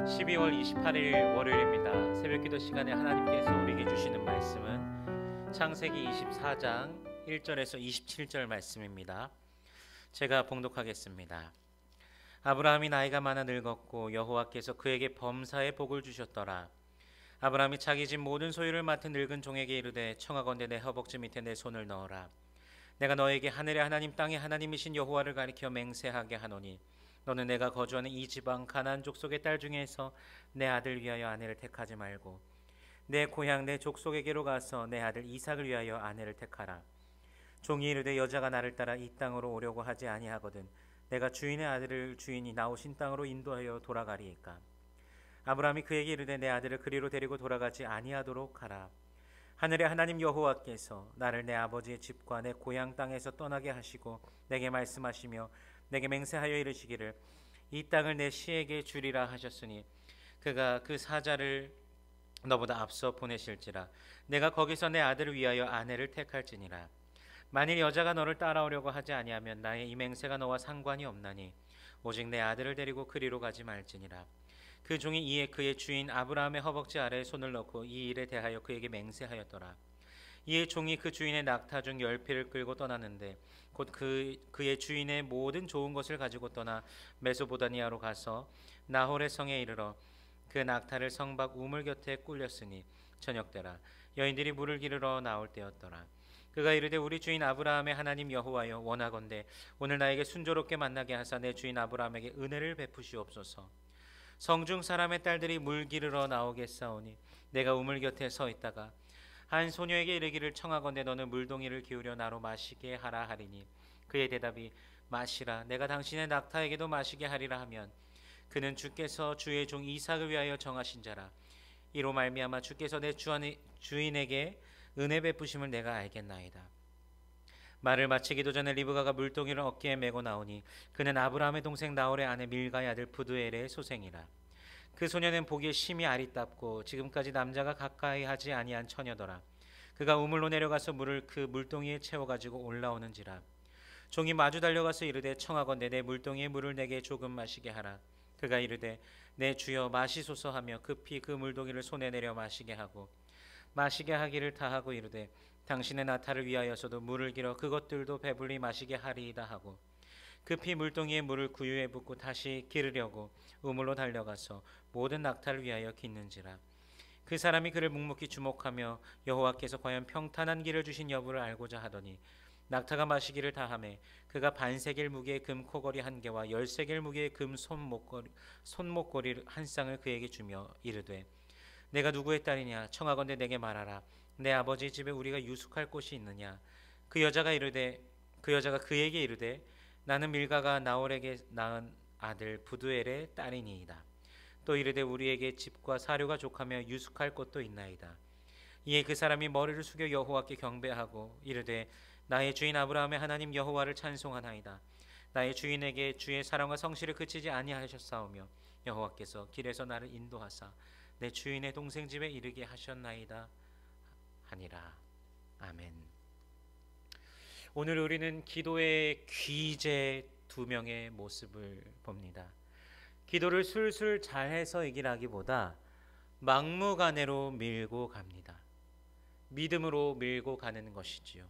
12월 28일 월요일입니다. 새벽기도 시간에 하나님께서 우리에게 주시는 말씀은 창세기 24장 1절에서 27절 말씀입니다. 제가 봉독하겠습니다. 아브라함이 나이가 많아 늙었고 여호와께서 그에게 범사의 복을 주셨더라. 아브라함이 자기 집 모든 소유를 맡은 늙은 종에게 이르되 청하건대 내 허벅지 밑에 내 손을 넣어라. 내가 너에게 하늘의 하나님 땅의 하나님이신 여호와를 가리켜 맹세하게 하노니 너는 내가 거주하는 이 지방 가나안 족속의 딸 중에서 내 아들 위하여 아내를 택하지 말고 내 고향 내 족속에게로 가서 내 아들 이삭을 위하여 아내를 택하라. 종이 이르되 여자가 나를 따라 이 땅으로 오려고 하지 아니하거든 내가 주인의 아들을 주인이 나오신 땅으로 인도하여 돌아가리이까. 아브라함이 그에게 이르되 내 아들을 그리로 데리고 돌아가지 아니하도록 하라. 하늘의 하나님 여호와께서 나를 내 아버지의 집과 내 고향 땅에서 떠나게 하시고 내게 말씀하시며 내게 맹세하여 이르시기를 이 땅을 내 시에게 주리라 하셨으니 그가 그 사자를 너보다 앞서 보내실지라. 내가 거기서 내 아들을 위하여 아내를 택할지니라. 만일 여자가 너를 따라오려고 하지 아니하면 나의 이 맹세가 너와 상관이 없나니 오직 내 아들을 데리고 그리로 가지 말지니라. 그 종이 이에 그의 주인 아브라함의 허벅지 아래에 손을 넣고 이 일에 대하여 그에게 맹세하였더라. 이에 종이 그 주인의 낙타 중 10匹을 끌고 떠났는데 곧 그의 주인의 모든 좋은 것을 가지고 떠나 메소보다니아로 가서 나홀의 성에 이르러 그 낙타를 성박 우물 곁에 꿀렸으니 저녁때라. 여인들이 물을 기르러 나올 때였더라. 그가 이르되 우리 주인 아브라함의 하나님 여호와여 원하건대 오늘 나에게 순조롭게 만나게 하사 내 주인 아브라함에게 은혜를 베푸시옵소서. 성중 사람의 딸들이 물 기르러 나오겠사오니 내가 우물 곁에 서 있다가 한 소녀에게 이르기를 청하건대 너는 물동이를 기울여 나로 마시게 하라 하리니 그의 대답이 마시라. 내가 당신의 낙타에게도 마시게 하리라 하면 그는 주께서 주의 종 이삭을 위하여 정하신 자라. 이로 말미암아 주께서 내 주인에게 은혜 베푸심을 내가 알겠나이다. 말을 마치기도 전에 리브가가 물동이를 어깨에 메고 나오니 그는 아브라함의 동생 나홀의 아내 밀가의 아들 부두엘의 소생이라. 그 소녀는 보기에 심히 아리답고 지금까지 남자가 가까이 하지 아니한 처녀더라. 그가 우물로 내려가서 물을 그 물동이에 채워가지고 올라오는지라. 종이 마주 달려가서 이르되 청하건대 내 물동이의 물을 내게 조금 마시게 하라. 그가 이르되 내 주여 마시소서 하며 급히 그 물동이를 손에 내려 마시게 하고 마시게 하기를 다하고 이르되 당신의 나타를 위하여서도 물을 길어 그것들도 배불리 마시게 하리이다 하고 급히 물동이의 물을 구유에 붓고 다시 기르려고 우물로 달려가서 모든 낙타를 위하여 깃는지라. 그 사람이 그를 묵묵히 주목하며 여호와께서 과연 평탄한 길을 주신 여부를 알고자 하더니 낙타가 마시기를 다하매 그가 반세겔 무게의 금 코걸이 한 개와 10세겔 무게의 금 손목걸이 한 쌍을 그에게 주며 이르되 내가 누구의 딸이냐 청하건대 내게 말하라. 내 아버지 집에 우리가 유숙할 곳이 있느냐. 그 여자가 그에게 이르되 나는 밀가가 나홀에게 낳은 아들 부두엘의 딸이니이다. 또 이르되 우리에게 집과 사료가 족하며 유숙할 곳도 있나이다. 이에 그 사람이 머리를 숙여 여호와께 경배하고 이르되 나의 주인 아브라함의 하나님 여호와를 찬송하나이다. 나의 주인에게 주의 사랑과 성실을 그치지 아니하셨사오며 여호와께서 길에서 나를 인도하사 내 주인의 동생 집에 이르게 하셨나이다 하니라. 아멘. 오늘 우리는 기도의 귀재 두 명의 모습을 봅니다. 기도를 술술 잘해서 이기라기보다 막무가내로 밀고 갑니다. 믿음으로 밀고 가는 것이지요.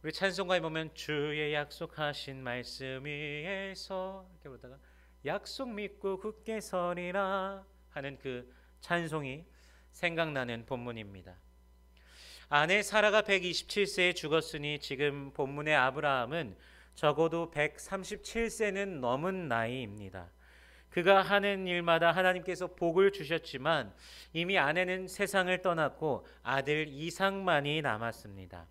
우리 찬송가에 보면 주의 약속하신 말씀 위에서 이렇게 부르다가 약속 믿고 굳게 서리라 하는 그 찬송이 생각나는 본문입니다. 아내 사라가 127세에 죽었으니 지금 본문의 아브라함은 적어도 137세는 넘은 나이입니다. 그가 하는 일마다 하나님께서 복을 주셨지만 이미 아내는 세상을 떠났고 아들 이삭만이 남았습니다.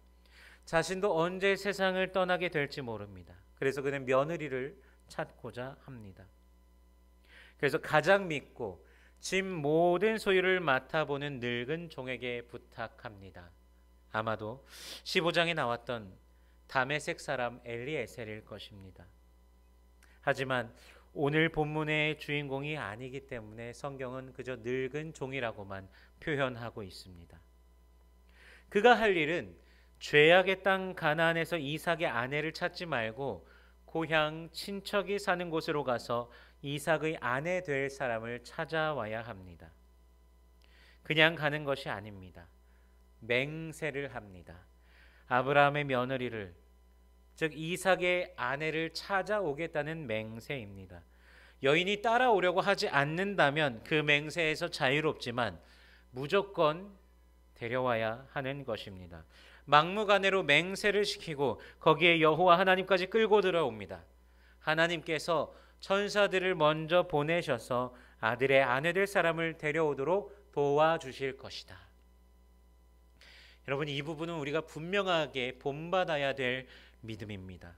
자신도 언제 세상을 떠나게 될지 모릅니다. 그래서 그는 며느리를 찾고자 합니다. 그래서 가장 믿고 집 모든 소유를 맡아보는 늙은 종에게 부탁합니다. 아마도 15장에 나왔던 다메섹 사람 엘리에셀일 것입니다. 하지만 오늘 본문의 주인공이 아니기 때문에 성경은 그저 늙은 종이라고만 표현하고 있습니다. 그가 할 일은 죄악의 땅 가나안에서 이삭의 아내를 찾지 말고 고향 친척이 사는 곳으로 가서 이삭의 아내 될 사람을 찾아와야 합니다. 그냥 가는 것이 아닙니다. 맹세를 합니다. 아브라함의 며느리를, 즉 이삭의 아내를 찾아오겠다는 맹세입니다. 여인이 따라오려고 하지 않는다면 그 맹세에서 자유롭지만 무조건 데려와야 하는 것입니다. 막무가내로 맹세를 시키고 거기에 여호와 하나님까지 끌고 들어옵니다. 하나님께서 천사들을 먼저 보내셔서 아들의 아내 될 사람을 데려오도록 도와주실 것이다. 여러분, 이 부분은 우리가 분명하게 본받아야 될 믿음입니다.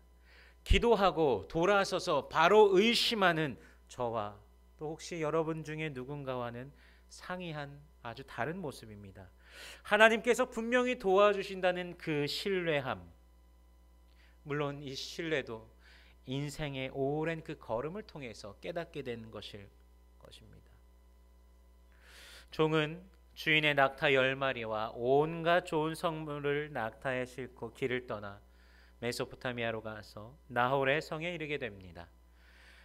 기도하고 돌아서서 바로 의심하는 저와 또 혹시 여러분 중에 누군가와는 상이한 아주 다른 모습입니다. 하나님께서 분명히 도와주신다는 그 신뢰함, 물론 이 신뢰도 인생의 오랜 그 걸음을 통해서 깨닫게 된 것일 것입니다. 종은 주인의 낙타 10마리와 온갖 좋은 성물을 낙타에 싣고 길을 떠나 메소포타미아로 가서 나홀의 성에 이르게 됩니다.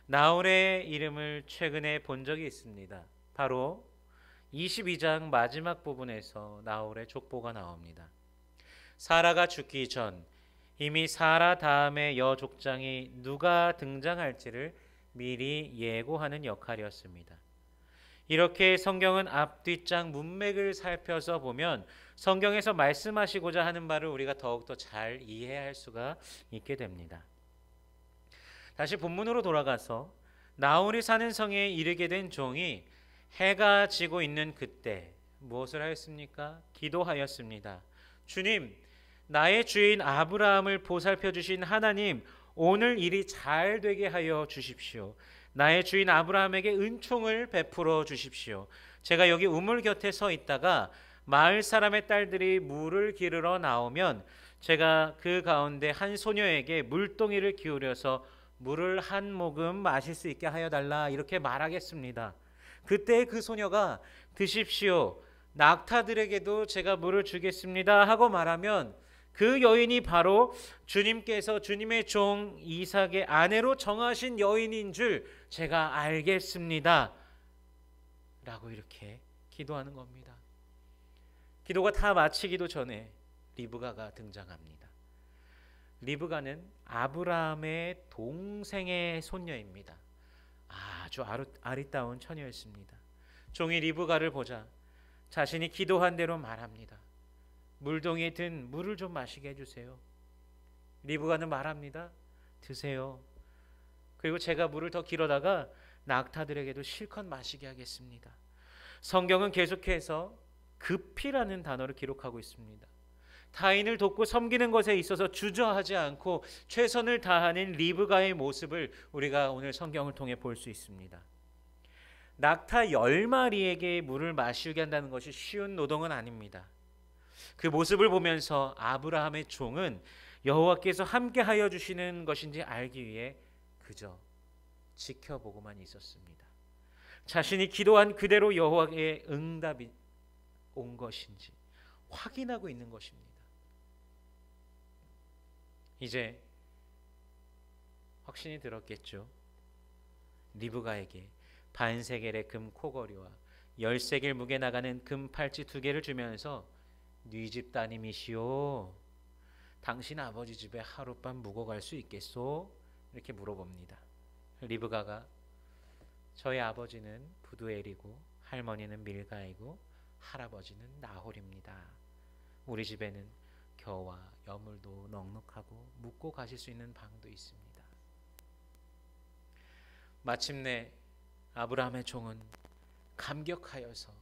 나홀의 이름을 최근에 본 적이 있습니다. 바로 22장 마지막 부분에서 나홀의 족보가 나옵니다. 사라가 죽기 전 이미 사라 다음의 여족장이 누가 등장할지를 미리 예고하는 역할이었습니다. 이렇게 성경은 앞뒤장 문맥을 살펴서 보면 성경에서 말씀하시고자 하는 바를 우리가 더욱더 잘 이해할 수가 있게 됩니다. 다시 본문으로 돌아가서 나홀이 사는 성에 이르게 된 종이 해가 지고 있는 그때 무엇을 하였습니까? 기도하였습니다. 주님, 나의 주인 아브라함을 보살펴 주신 하나님, 오늘 일이 잘 되게 하여 주십시오. 나의 주인 아브라함에게 은총을 베풀어 주십시오. 제가 여기 우물 곁에 서 있다가 마을 사람의 딸들이 물을 기르러 나오면 제가 그 가운데 한 소녀에게 물동이를 기울여서 물을 한 모금 마실 수 있게 하여 달라, 이렇게 말하겠습니다. 그때 그 소녀가 드십시오, 낙타들에게도 제가 물을 주겠습니다 하고 말하면 그 여인이 바로 주님께서 주님의 종 이삭의 아내로 정하신 여인인 줄 제가 알겠습니다 라고 이렇게 기도하는 겁니다. 기도가 다 마치기도 전에 리브가가 등장합니다. 리브가는 아브라함의 동생의 손녀입니다. 아주 아리따운 처녀였습니다. 종이 리브가를 보자 자신이 기도한 대로 말합니다. 물동이에 든 물을 좀 마시게 해주세요. 리브가는 말합니다. 드세요. 그리고 제가 물을 더 길어다가 낙타들에게도 실컷 마시게 하겠습니다. 성경은 계속해서 급히라는 단어를 기록하고 있습니다. 타인을 돕고 섬기는 것에 있어서 주저하지 않고 최선을 다하는 리브가의 모습을 우리가 오늘 성경을 통해 볼 수 있습니다. 낙타 10마리에게 물을 마시게 한다는 것이 쉬운 노동은 아닙니다. 그 모습을 보면서 아브라함의 종은 여호와께서 함께하여 주시는 것인지 알기 위해 그저 지켜보고만 있었습니다. 자신이 기도한 그대로 여호와의 응답이 온 것인지 확인하고 있는 것입니다. 이제 확신이 들었겠죠. 리브가에게 반세겔의 금 코걸이와 10세겔 무게 나가는 금 팔찌 2개를 주면서 네 집 따님이시오, 당신 아버지 집에 하룻밤 묵어 갈 수 있겠소? 이렇게 물어봅니다. 리브가가 저희 아버지는 부두엘이고 할머니는 밀가이고 할아버지는 나홀입니다. 우리 집에는 겨와 여물도 넉넉하고 묵고 가실 수 있는 방도 있습니다. 마침내 아브라함의 종은 감격하여서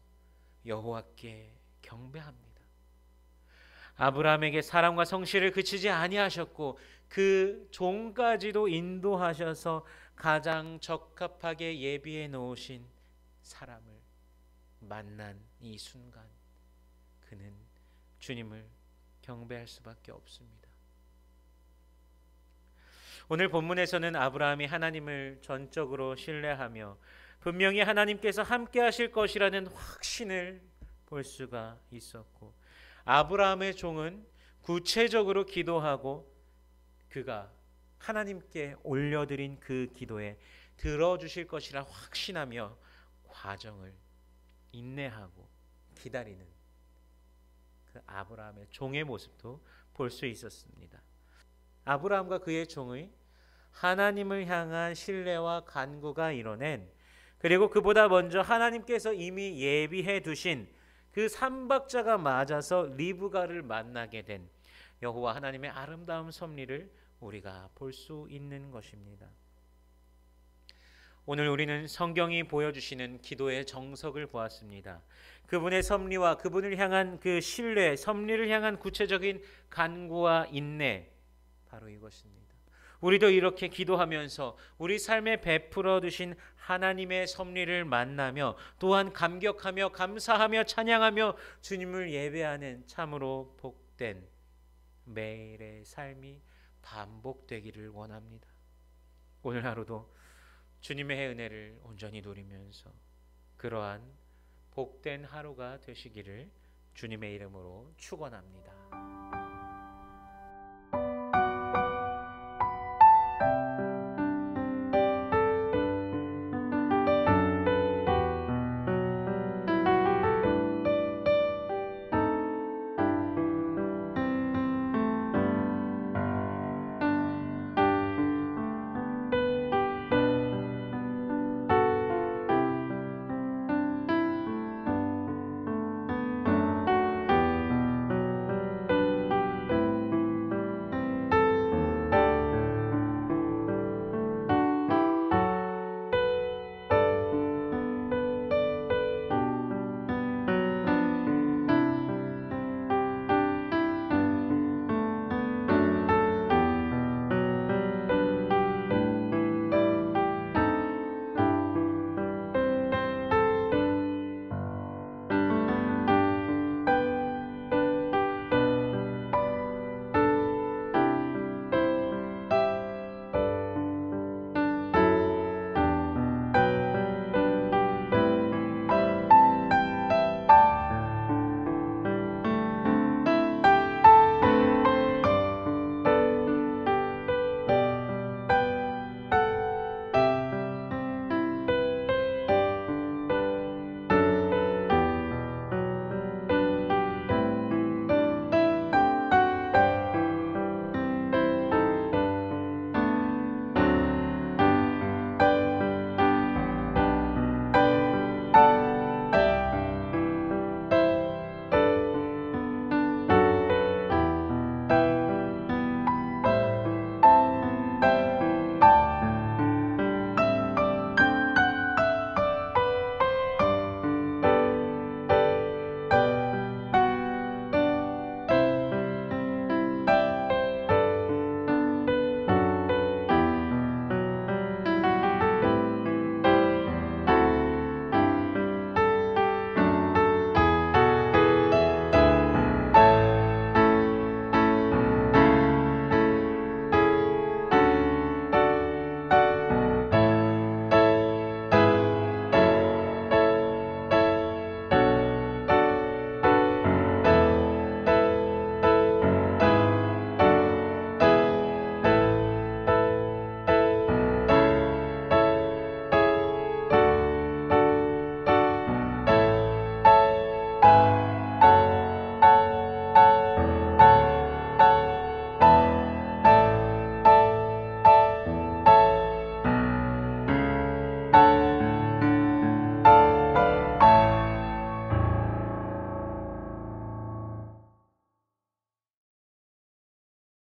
여호와께 경배합니다. 아브라함에게 사랑과 성실을 그치지 아니하셨고 그 종까지도 인도하셔서 가장 적합하게 예비해 놓으신 사람을 만난 이 순간 그는 주님을 경배할 수밖에 없습니다. 오늘 본문에서는 아브라함이 하나님을 전적으로 신뢰하며 분명히 하나님께서 함께 하실 것이라는 확신을 볼 수가 있었고, 아브라함의 종은 구체적으로 기도하고 그가 하나님께 올려드린 그 기도에 들어주실 것이라 확신하며 과정을 인내하고 기다리는 그 아브라함의 종의 모습도 볼 수 있었습니다. 아브라함과 그의 종의 하나님을 향한 신뢰와 간구가 이뤄낸, 그리고 그보다 먼저 하나님께서 이미 예비해 두신 그 삼박자가 맞아서 리브가를 만나게 된 여호와 하나님의 아름다운 섭리를 우리가 볼 수 있는 것입니다. 오늘 우리는 성경이 보여주시는 기도의 정석을 보았습니다. 그분의 섭리와 그분을 향한 그 신뢰, 섭리를 향한 구체적인 간구와 인내, 바로 이것입니다. 우리도 이렇게 기도하면서 우리 삶에 베풀어 두신 하나님의 섭리를 만나며 또한 감격하며 감사하며 찬양하며 주님을 예배하는 참으로 복된 매일의 삶이 반복되기를 원합니다. 오늘 하루도 주님의 은혜를 온전히 누리면서 그러한 복된 하루가 되시기를 주님의 이름으로 축원합니다.